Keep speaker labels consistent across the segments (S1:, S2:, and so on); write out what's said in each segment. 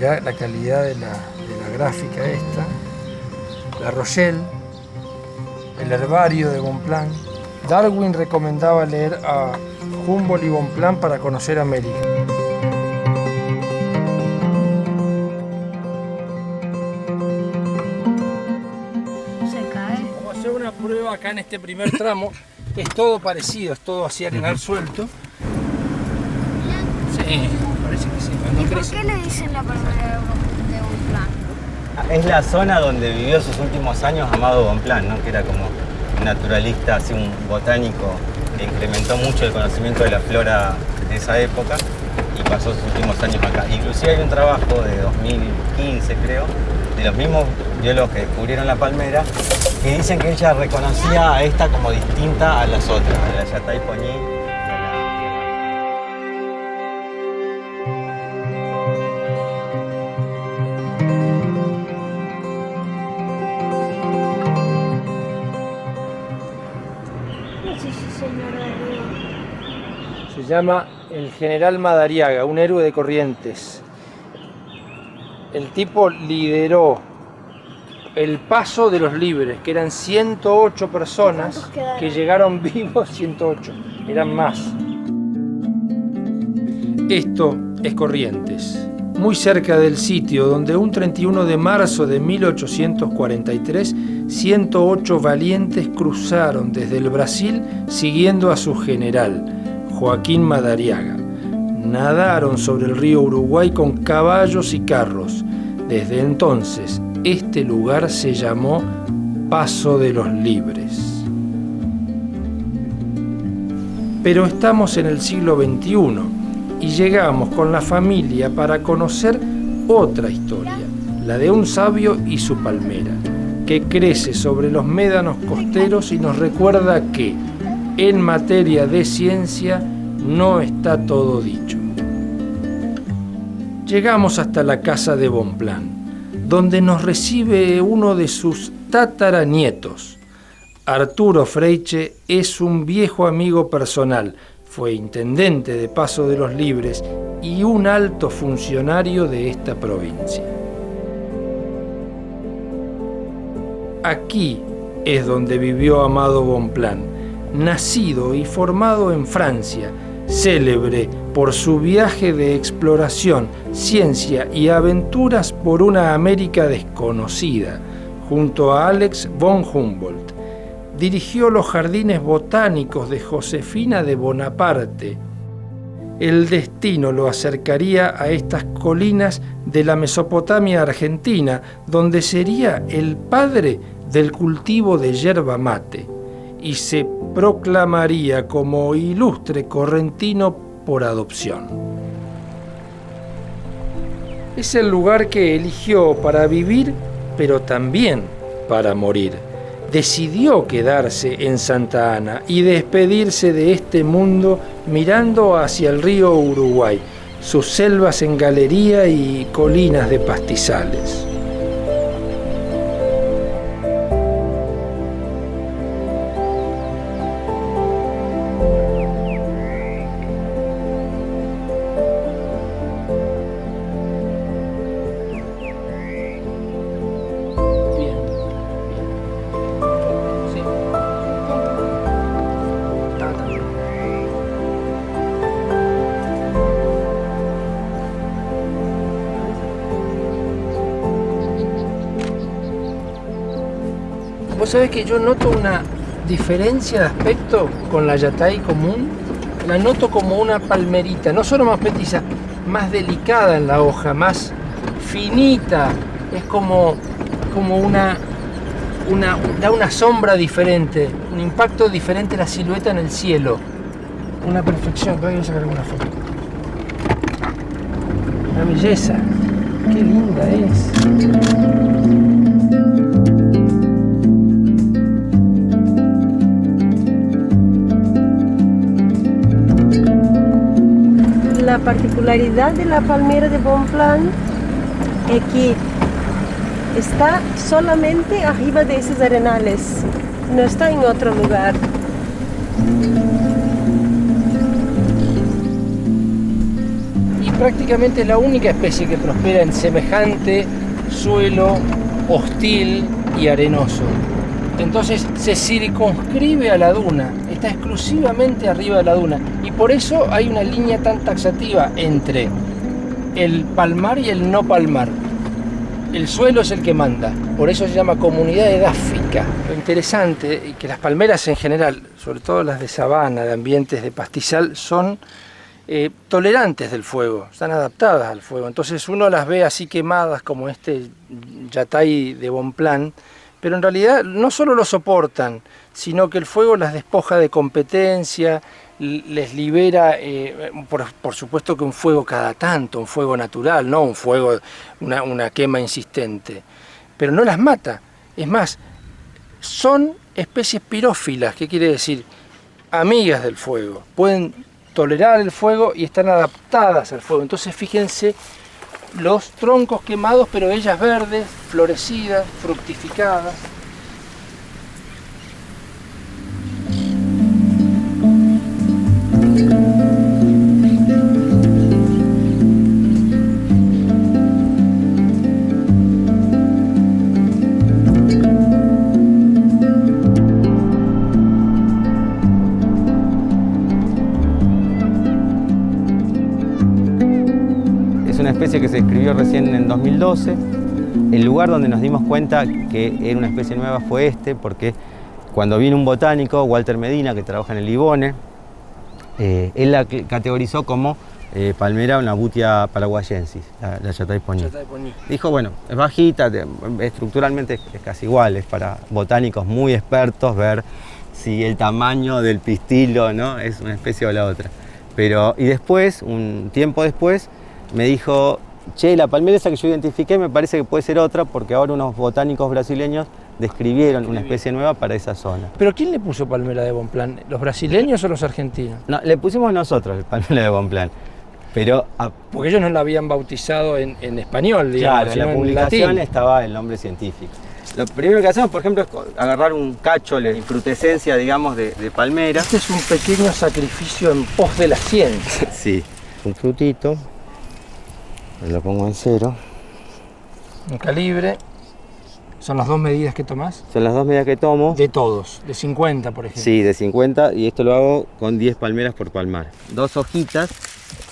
S1: Mirá la calidad de la gráfica esta. La Rochelle, el herbario de Bonpland. Darwin recomendaba leer a Humboldt y Bonpland para conocer América.
S2: Se cae.
S1: Vamos a hacer una prueba acá en este primer tramo. Es todo parecido, es todo así arenal suelto. Sí, parece que sí.
S2: ¿Y por qué le dicen la palmera de Bonpland?
S3: Es la zona donde vivió sus últimos años Amado Bonpland, ¿no? Que era como un naturalista, así un botánico que incrementó mucho el conocimiento de la flora de esa época y pasó sus últimos años acá. Inclusive hay un trabajo de 2015, creo, de los mismos biólogos que descubrieron la palmera, que dicen que ella reconocía a esta como distinta a las otras, a la Yatay Poñí.
S1: Se llama el general Madariaga, un héroe de Corrientes. El tipo lideró el paso de los libres, que eran 108 personas que llegaron vivos, 108, eran más. Esto es Corrientes, muy cerca del sitio donde un 31 de marzo de 1843, 108 valientes cruzaron desde el Brasil siguiendo a su general, Joaquín Madariaga. Nadaron sobre el río Uruguay con caballos y carros. Desde entonces, este lugar se llamó Paso de los Libres. Pero estamos en el siglo XXI y llegamos con la familia para conocer otra historia, la de un sabio y su palmera, que crece sobre los médanos costeros y nos recuerda que, en materia de ciencia, no está todo dicho. Llegamos hasta la casa de Bonpland, donde nos recibe uno de sus tataranietos. Arturo Freiche es un viejo amigo personal, fue intendente de Paso de los Libres y un alto funcionario de esta provincia. Aquí es donde vivió Amado Bonpland, nacido y formado en Francia, célebre por su viaje de exploración, ciencia y aventuras por una América desconocida, junto a Alex von Humboldt. Dirigió los jardines botánicos de Josefina de Bonaparte. El destino lo acercaría a estas colinas de la Mesopotamia argentina, donde sería el padre del cultivo de yerba mate, y se proclamaría como ilustre correntino por adopción. Es el lugar que eligió para vivir, pero también para morir. Decidió quedarse en Santa Ana y despedirse de este mundo mirando hacia el río Uruguay, sus selvas en galería y colinas de pastizales. Vos sabés que yo noto una diferencia de aspecto con la Yatay común. La noto como una palmerita, no solo más petiza, más delicada en la hoja, más finita. Es como da una sombra diferente, un impacto diferente la silueta en el cielo. Una perfección. Voy a sacar alguna foto. Una belleza. Qué linda es.
S4: La particularidad de la palmera de Bonpland es que está solamente arriba de esos arenales, no está en otro lugar.
S1: ¿Y prácticamente la única especie que prospera en semejante suelo hostil y arenoso. Entonces se circunscribe a la duna, está exclusivamente arriba de la duna, y por eso hay una línea tan taxativa entre el palmar y el no palmar. El suelo es el que manda, por eso se llama comunidad edáfica. Lo interesante es que las palmeras en general, sobre todo las de sabana, de ambientes de pastizal, son tolerantes del fuego, están adaptadas al fuego. Entonces uno las ve así quemadas como este yatay de Bonpland, pero en realidad no solo lo soportan, sino que el fuego las despoja de competencia, les libera, por supuesto que un fuego cada tanto, un fuego natural, no un fuego, una quema insistente, pero no las mata. Es más, son especies pirófilas, ¿qué quiere decir? Amigas del fuego, pueden tolerar el fuego y están adaptadas al fuego. Entonces fíjense los troncos quemados, pero ellas verdes, florecidas, fructificadas.
S3: Especie que se describió recién en 2012. El lugar donde nos dimos cuenta que era una especie nueva fue porque cuando vino un botánico, Walter Medina, que trabaja en el Libone, él la categorizó como palmera Nabutia paraguayensis, la Yatay Poni. Dijo, bueno, es bajita, estructuralmente es casi igual, es para botánicos muy expertos ver si el tamaño del pistilo, ¿no?, es una especie o la otra. Y después, un tiempo después, me dijo, che, la palmera esa que yo identifiqué me parece que puede ser otra, porque ahora unos botánicos brasileños describieron una especie nueva para esa zona.
S1: ¿Pero quién le puso palmera de Bonpland? ¿Los brasileños o los argentinos?
S3: No, le pusimos nosotros el palmera de Bonpland.
S1: Porque ellos no la habían bautizado en español, digamos.
S3: Claro, en la publicación estaba el nombre científico. Lo primero que hacemos, por ejemplo, es agarrar un cacho de infrutescencia, digamos, de palmera.
S1: Este es un pequeño sacrificio en pos de la ciencia.
S3: Sí, un frutito. Lo pongo en 0.
S1: Un calibre. ¿Son las 2 medidas que tomás?
S3: Son las 2 medidas que tomo.
S1: De todos, de 50 por ejemplo.
S3: Sí, de 50, y esto lo hago con 10 palmeras por palmar. 2 hojitas,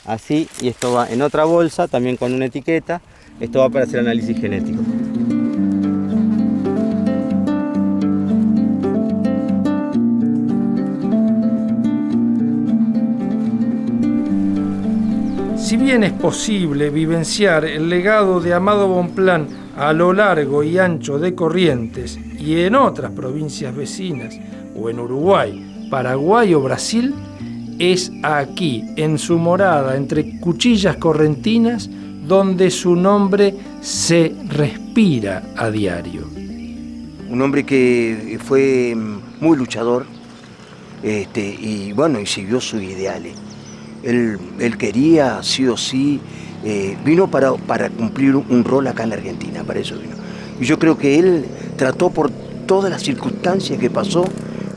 S3: así, y esto va en otra bolsa, también con una etiqueta. Esto va para hacer análisis genético.
S1: Si bien es posible vivenciar el legado de Amado Bonpland a lo largo y ancho de Corrientes y en otras provincias vecinas, o en Uruguay, Paraguay o Brasil, es aquí, en su morada entre cuchillas correntinas, donde su nombre se respira a diario.
S5: Un hombre que fue muy luchador, y bueno, y siguió sus ideales. Él quería, sí o sí, vino para cumplir un rol acá en la Argentina, para eso vino. Y yo creo que él trató por todas las circunstancias que pasó,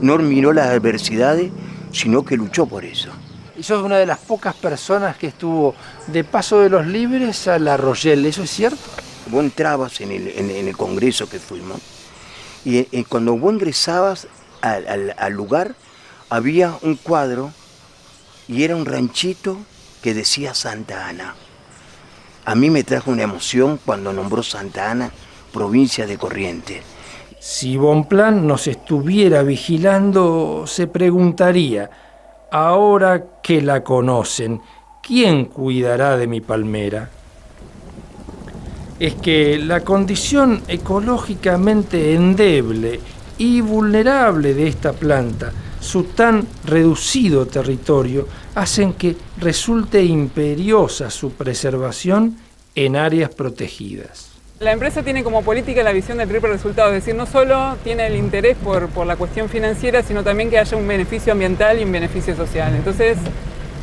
S5: no miró las adversidades, sino que luchó por eso.
S1: Y sos una de las pocas personas que estuvo de Paso de los Libres a La Rochelle, ¿eso es cierto?
S5: Vos entrabas en el congreso que fuimos, y cuando vos ingresabas al lugar, había un cuadro, y era un ranchito que decía Santa Ana. A mí me trajo una emoción cuando nombró Santa Ana provincia de Corrientes.
S1: Si Bonpland nos estuviera vigilando, se preguntaría, ahora que la conocen, ¿quién cuidará de mi palmera? Es que la condición ecológicamente endeble y vulnerable de esta planta, su tan reducido territorio, hacen que resulte imperiosa su preservación en áreas protegidas.
S6: La empresa tiene como política la visión del triple resultado, es decir, no solo tiene el interés por la cuestión financiera, sino también que haya un beneficio ambiental y un beneficio social. Entonces,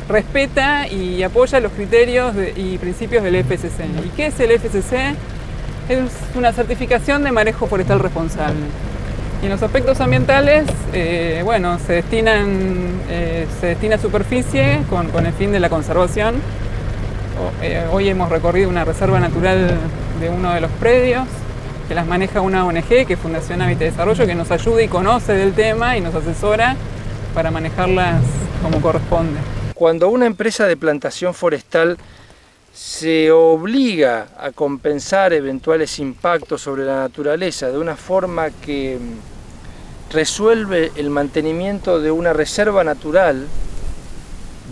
S6: respeta y apoya los criterios y principios del FSC. ¿Y qué es el FSC? Es una certificación de manejo forestal responsable. Y en los aspectos ambientales, bueno, se destina superficie con el fin de la conservación Hoy hemos recorrido una reserva natural de uno de los predios, que las maneja una ONG, que es Fundación Hábitat y Desarrollo, que nos ayuda y conoce del tema y nos asesora para manejarlas como corresponde.
S1: Cuando una empresa de plantación forestal se obliga a compensar eventuales impactos sobre la naturaleza de una forma que resuelve el mantenimiento de una reserva natural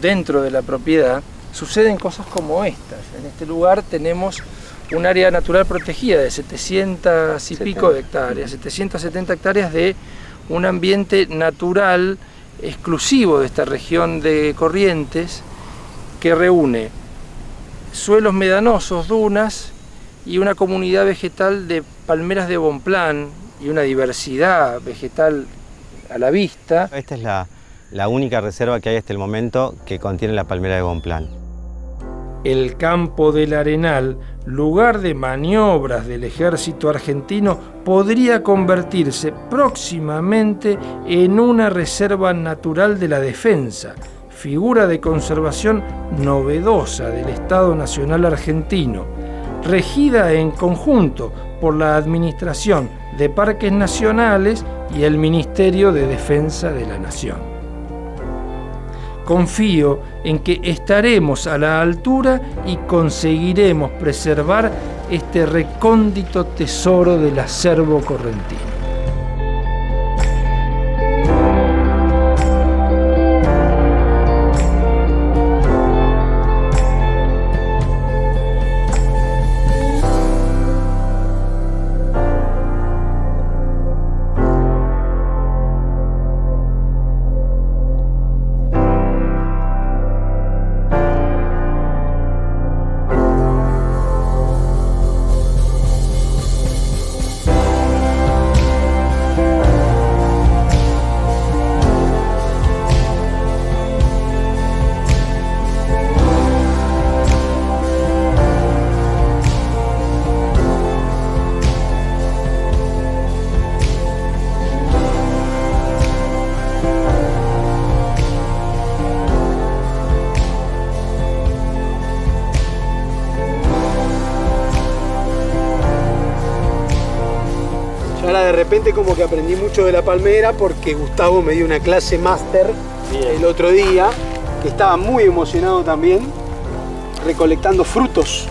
S1: dentro de la propiedad, suceden cosas como estas. En este lugar tenemos un área natural protegida de 700 y pico de hectáreas, 770 hectáreas de un ambiente natural exclusivo de esta región de Corrientes, que reúne suelos medanosos, dunas y una comunidad vegetal de palmeras de Bonpland y una diversidad vegetal a la vista.
S3: Esta es la única reserva que hay hasta el momento que contiene la palmera de Bonpland.
S1: El campo del Arenal, lugar de maniobras del ejército argentino, podría convertirse próximamente en una reserva natural de la defensa, figura de conservación novedosa del Estado Nacional Argentino, regida en conjunto por la Administración de Parques Nacionales y el Ministerio de Defensa de la Nación. Confío en que estaremos a la altura y conseguiremos preservar este recóndito tesoro del acervo correntino.
S7: De repente como que aprendí mucho de la palmera porque Gustavo me dio una clase máster el otro día, que estaba muy emocionado también, recolectando frutos